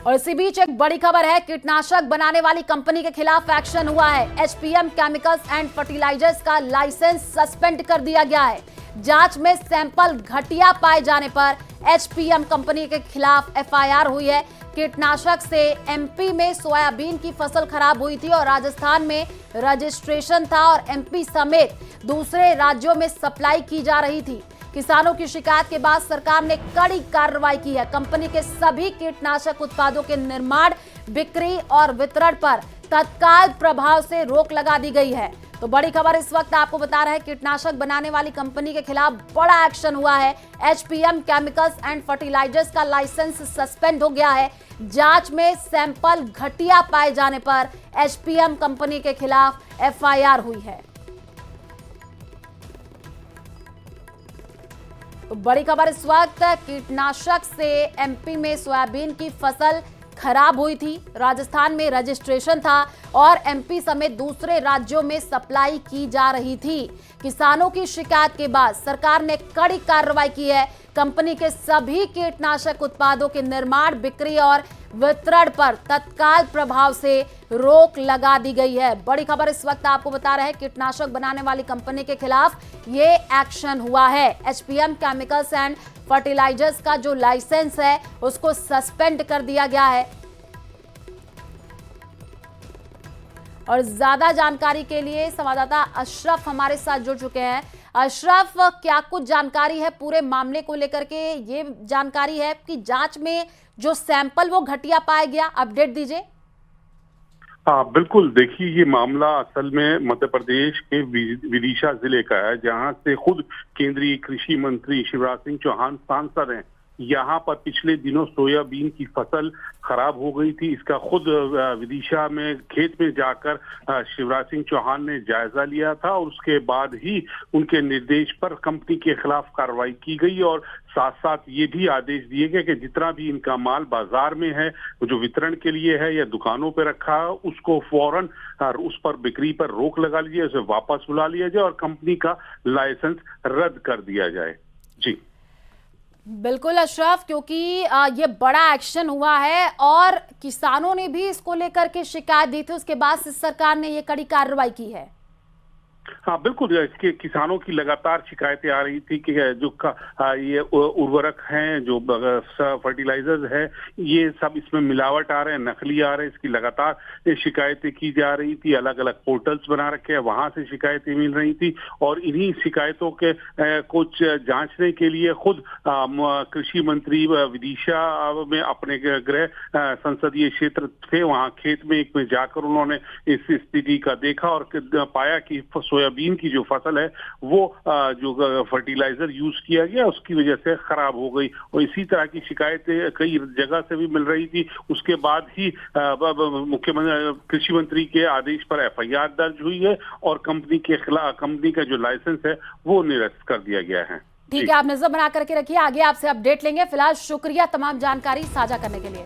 और इसी बीच एक बड़ी खबर है, कीटनाशक बनाने वाली कंपनी के खिलाफ एक्शन हुआ है। एचपीएम केमिकल्स एंड फर्टिलाइजर्स का लाइसेंस सस्पेंड कर दिया गया है। जांच में सैंपल घटिया पाए जाने पर एचपीएम कंपनी के खिलाफ एफआईआर हुई है। कीटनाशक से एमपी में सोयाबीन की फसल खराब हुई थी और राजस्थान में रजिस्ट्रेशन था और एमपी समेत दूसरे राज्यों में सप्लाई की जा रही थी। किसानों की शिकायत के बाद सरकार ने कड़ी कार्रवाई की है। कंपनी के सभी कीटनाशक उत्पादों के निर्माण, बिक्री और वितरण पर तत्काल प्रभाव से रोक लगा दी गई है। तो बड़ी खबर इस वक्त आपको बता रहे हैं, कीटनाशक बनाने वाली कंपनी के खिलाफ बड़ा एक्शन हुआ है। एचपीएम केमिकल्स एंड फर्टिलाइजर्स का लाइसेंस सस्पेंड हो गया है। जांच में सैंपल घटिया पाए जाने पर एचपीएम कंपनी के खिलाफ एफआईआर हुई है। तो बड़ी खबर इस वक्त, कीटनाशक से एमपी में सोयाबीन की फसल खराब हुई थी, राजस्थान में रजिस्ट्रेशन था और एमपी समेत दूसरे राज्यों में सप्लाई की जा रही थी। किसानों की शिकायत के बाद सरकार ने कड़ी कार्रवाई की है। कंपनी के सभी कीटनाशक उत्पादों के निर्माण, बिक्री और वितरण पर तत्काल प्रभाव से रोक लगा दी गई है। बड़ी खबर इस वक्त आपको बता रहे हैं, कीटनाशक बनाने वाली कंपनी के खिलाफ ये एक्शन हुआ है। एचपीएम केमिकल्स एंड फर्टिलाइजर्स का जो लाइसेंस है उसको सस्पेंड कर दिया गया है। और ज्यादा जानकारी के लिए संवाददाता अशरफ हमारे साथ जुड़ चुके हैं। अशरफ, क्या कुछ जानकारी है पूरे मामले को लेकर के? ये जानकारी है कि जांच में जो सैंपल वो घटिया पाया गया, अपडेट दीजिए। हाँ बिल्कुल, देखिए ये मामला असल में मध्य प्रदेश के विदिशा जिले का है, जहां से खुद केंद्रीय कृषि मंत्री शिवराज सिंह चौहान सांसद हैं। यहाँ पर पिछले दिनों सोयाबीन की फसल खराब हो गई थी। इसका खुद विदिशा में खेत में जाकर शिवराज सिंह चौहान ने जायजा लिया था और उसके बाद ही उनके निर्देश पर कंपनी के खिलाफ कार्रवाई की गई और साथ साथ ये भी आदेश दिए गए कि जितना भी इनका माल बाजार में है, जो वितरण के लिए है या दुकानों पर रखा है, उसको फौरन उस पर बिक्री पर रोक लगा लीजिए, उसे वापस बुला लिया जाए और कंपनी का लाइसेंस रद्द कर दिया जाए। जी बिल्कुल अशरफ, क्योंकि ये बड़ा एक्शन हुआ है और किसानों ने भी इसको लेकर के शिकायत दी थी, उसके बाद से सरकार ने ये कड़ी कार्रवाई की है। हाँ बिल्कुल, इसके किसानों की लगातार शिकायतें आ रही थी कि जो ये उर्वरक हैं, जो फर्टिलाइजर्स है, ये सब इसमें मिलावट आ रहे हैं, नकली आ रहे हैं। इसकी लगातार शिकायतें की जा रही थी। अलग अलग पोर्टल्स बना रखे हैं, वहां से शिकायतें मिल रही थी और इन्हीं शिकायतों के कुछ जांचने के लिए खुद कृषि मंत्री विदिशा में अपने गृह संसदीय क्षेत्र थे, वहां खेत में एक में जाकर उन्होंने इस स्थिति का देखा और पाया कि सोयाबीन की जो फसल है वो जो फर्टिलाइजर यूज किया गया उसकी वजह से खराब हो गई और इसी तरह की शिकायतें कई जगह से भी मिल रही थी। उसके बाद ही मुख्यमंत्री कृषि मंत्री के आदेश पर एफआईआर दर्ज हुई है और कंपनी के खिलाफ कंपनी का जो लाइसेंस है वो निरस्त कर दिया गया है। ठीक है, आप नजर बना करके रखिए, आगे आपसे अपडेट लेंगे। फिलहाल शुक्रिया तमाम जानकारी साझा करने के लिए।